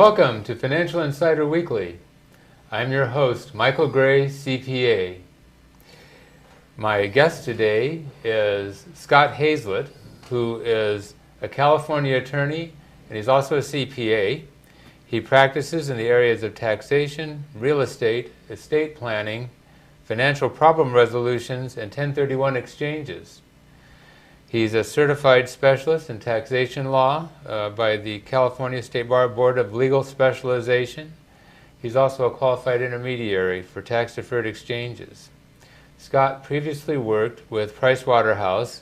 Welcome to Financial Insider Weekly. I'm your host, Michael Gray, CPA. My guest today is Scott Hazlett, who is a California attorney, and he's also a CPA. He practices in the areas of taxation, real estate planning, financial problem resolutions, and 1031 exchanges. He's a certified specialist in taxation law by the California State Bar Board of Legal Specialization. He's also a qualified intermediary for tax-deferred exchanges. Scott previously worked with Pricewaterhouse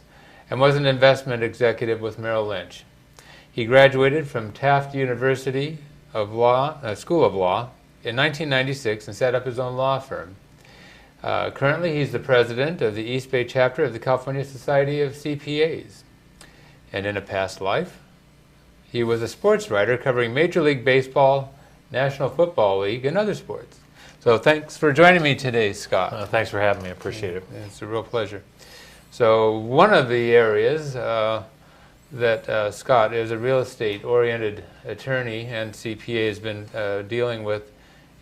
and was an investment executive with Merrill Lynch. He graduated from Taft University School of Law in 1996 and set up his own law firm. Currently, he's the president of the East Bay chapter of the California Society of CPAs. And in a past life, he was a sports writer covering Major League Baseball, National Football League, and other sports. So thanks for joining me today, Scott. Thanks for having me. I appreciate it. It's a real pleasure. So one of the areas that Scott is a real estate-oriented attorney and CPA has been dealing with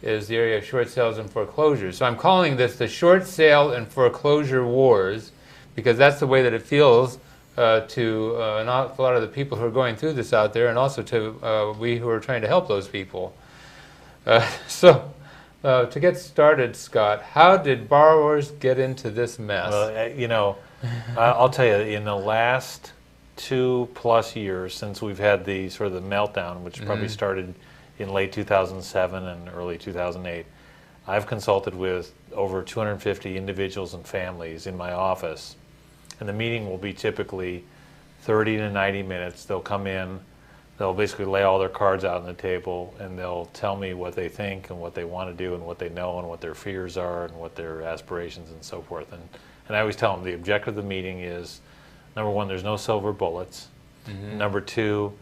is the area of short sales and foreclosures. So I'm calling this the short sale and foreclosure wars because that's the way that it feels to an awful lot of the people who are going through this out there, and also to we who are trying to help those people. So to get started, Scott, how did borrowers get into this mess? Well, I'll tell you, in the last 2+ years since we've had the sort of the meltdown, which probably started in late 2007 and early 2008, I've consulted with over 250 individuals and families in my office. And the meeting will be typically 30 to 90 minutes. They'll come in, they'll basically lay all their cards out on the table, and they'll tell me what they think and what they want to do and what they know and what their fears are and what their aspirations and so forth. And I always tell them the objective of the meeting is, number one, there's no silver bullets. Number two,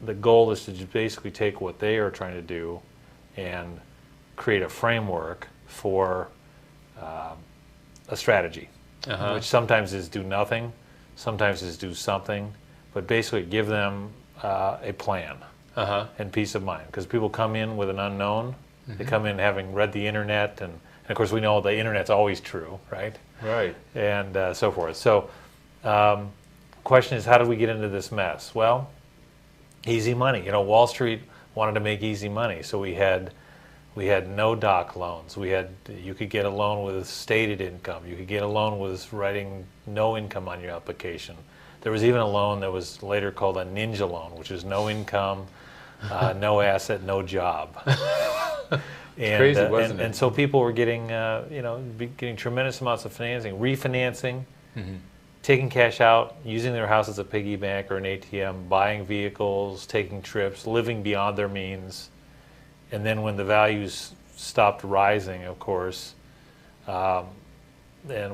the goal is to just basically take what they are trying to do and create a framework for a strategy, which sometimes is do nothing, sometimes is do something, but basically give them a plan and peace of mind. Because people come in with an unknown, they come in having read the internet, and of course we know the internet's always true, right? Right. And so forth. So question is, how did we get into this mess? Well, easy money. Wall Street wanted to make easy money, so we had no doc loans. You could get a loan with stated income. You could get a loan with writing no income on your application. There was even a loan that was later called a ninja loan, which is no income, no asset, no job. Crazy, wasn't it? And so people were getting getting tremendous amounts of financing, refinancing. Taking cash out, using their house as a piggy bank or an ATM, buying vehicles, taking trips, living beyond their means. And then when the values stopped rising, of course, and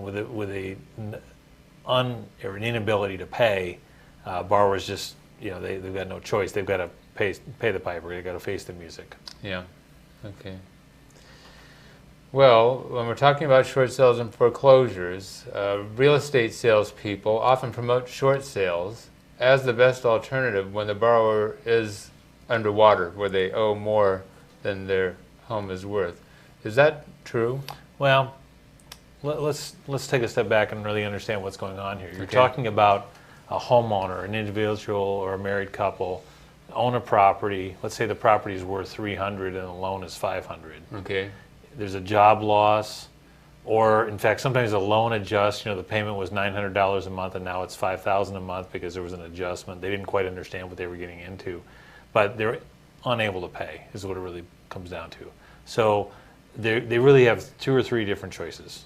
with an inability to pay, borrowers just, they've got no choice. They've got to pay the piper. They've got to face the music. Yeah. Okay. Well, when we're talking about short sales and foreclosures, real estate salespeople often promote short sales as the best alternative when the borrower is underwater, where they owe more than their home is worth. Is that true? Well, let's take a step back and really understand what's going on here. You're talking about a homeowner, an individual or a married couple, own a property. Let's say the property is worth $300 and the loan is $500. Okay. There's a job loss, or in fact, sometimes the loan adjusts. The payment was $900 a month, and now it's $5,000 a month because there was an adjustment. They didn't quite understand what they were getting into, but they're unable to pay is what it really comes down to. So they really have 2 or 3 different choices.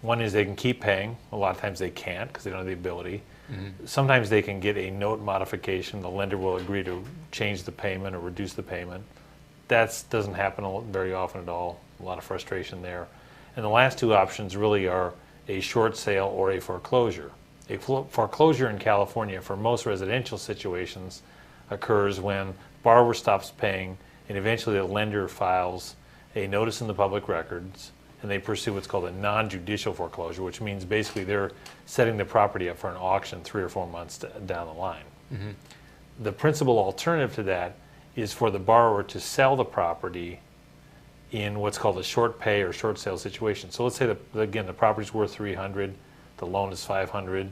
One is they can keep paying. A lot of times they can't because they don't have the ability. Sometimes they can get a note modification. The lender will agree to change the payment or reduce the payment. That doesn't happen very often at all. A lot of frustration there. And the last 2 options really are a short sale or a foreclosure. A foreclosure in California for most residential situations occurs when borrower stops paying and eventually the lender files a notice in the public records and they pursue what's called a non-judicial foreclosure, which means basically they're setting the property up for an auction 3 or 4 months down the line. The principal alternative to that is for the borrower to sell the property in what's called a short pay or short sale situation. So let's say again the property's worth 300, the loan is 500.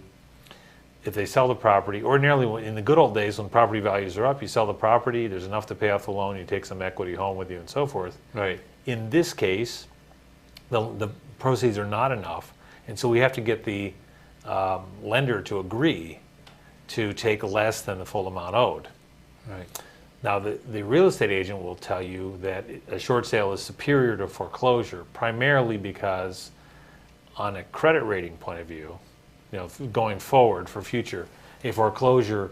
If they sell the property, ordinarily in the good old days when property values are up, you sell the property, there's enough to pay off the loan, you take some equity home with you and so forth. Right. In this case, the proceeds are not enough, and so we have to get the lender to agree to take less than the full amount owed. Right. Now, the real estate agent will tell you that a short sale is superior to foreclosure, primarily because on a credit rating point of view, going forward for future, a foreclosure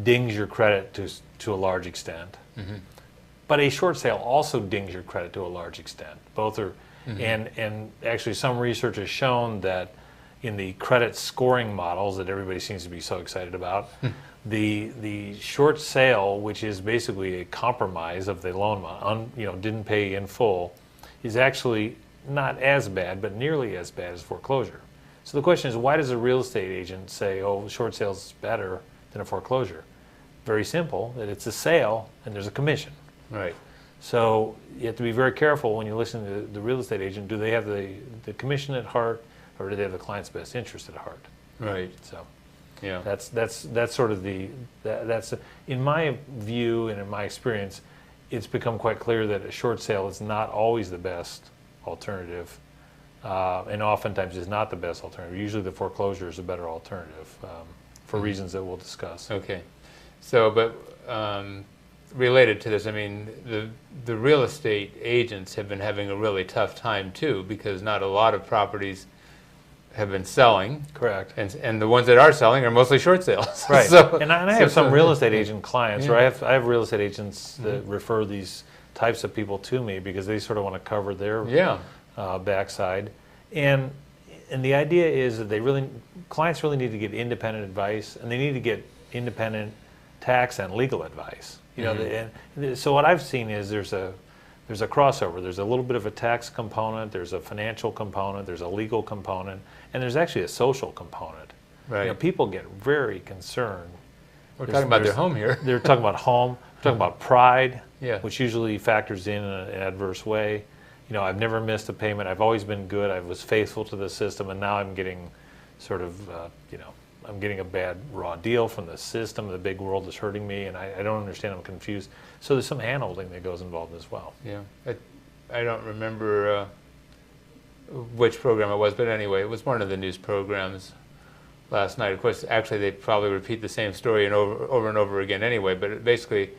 dings your credit to a large extent. Mm-hmm. But a short sale also dings your credit to a large extent. Both are, mm-hmm. and actually some research has shown that in the credit scoring models that everybody seems to be so excited about, the short sale, which is basically a compromise of the loan amount, didn't pay in full, is actually not as bad, but nearly as bad as foreclosure. So the question is, why does a real estate agent say, oh, short sale is better than a foreclosure? Very simple, that it's a sale and there's a commission. Right. So you have to be very careful when you listen to the real estate agent. Do they have the commission at heart, or do they have the client's best interest at heart? Right. So yeah, that's sort of that's in my view and in my experience, it's become quite clear that a short sale is not always the best alternative. And oftentimes is not the best alternative. Usually the foreclosure is a better alternative for reasons that we'll discuss. Okay. So, but related to this, I mean, the real estate agents have been having a really tough time too, because not a lot of properties have been selling. Correct. And the ones that are selling are mostly short sales. Right. So, and I have some real estate agent clients, yeah. or I have real estate agents that refer these types of people to me because they sort of want to cover their backside, and the idea is that clients really need to get independent advice, and they need to get independent tax and legal advice. So what I've seen is there's a crossover. There's a little bit of a tax component, there's a financial component, there's a legal component, and there's actually a social component. Right. People get very concerned. We're talking about their home here. They're talking about home. We're talking about pride, yeah. which usually factors in an adverse way. I've never missed a payment. I've always been good. I was faithful to the system, and now I'm getting sort of, I'm getting a bad raw deal from the system. The big world is hurting me, and I don't understand. I'm confused. So there's some handholding that goes involved as well. Yeah. I don't remember which program it was, but anyway, it was one of the news programs last night. Of course, actually, they probably repeat the same story over and over again anyway, but it basically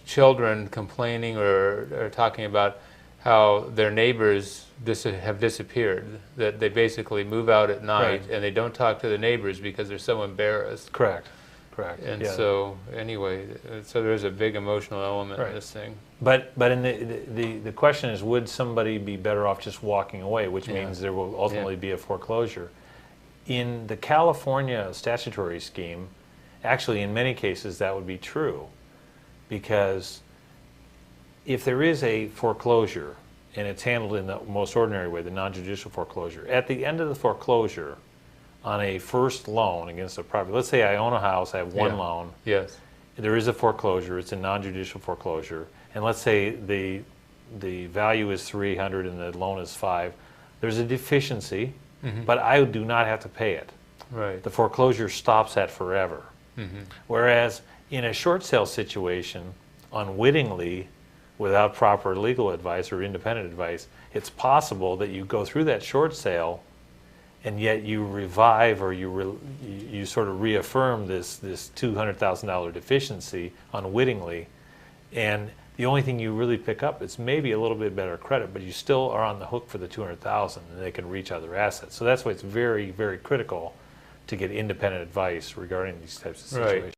children complaining or talking about how their neighbors have disappeared, that they basically move out at night and they don't talk to the neighbors because they're so embarrassed. Correct. And so anyway, so there's a big emotional element in this thing. But in the question is, would somebody be better off just walking away, which means there will ultimately be a foreclosure? In the California statutory scheme, actually in many cases that would be true, because if there is a foreclosure and it's handled in the most ordinary way, the non-judicial foreclosure, at the end of the foreclosure on a first loan against a property, let's say I own a house, I have one loan, yes, there is a foreclosure, it's a non-judicial foreclosure, and let's say the value is 300 and the loan is 5, there's a deficiency, but I do not have to pay it. Right. The foreclosure stops at forever. Whereas in a short sale situation, unwittingly, without proper legal advice or independent advice, it's possible that you go through that short sale and yet you revive or you sort of reaffirm this $200,000 deficiency unwittingly, and the only thing you really pick up is maybe a little bit better credit, but you still are on the hook for the $200,000 and they can reach other assets. So that's why it's very, very critical to get independent advice regarding these types of situations.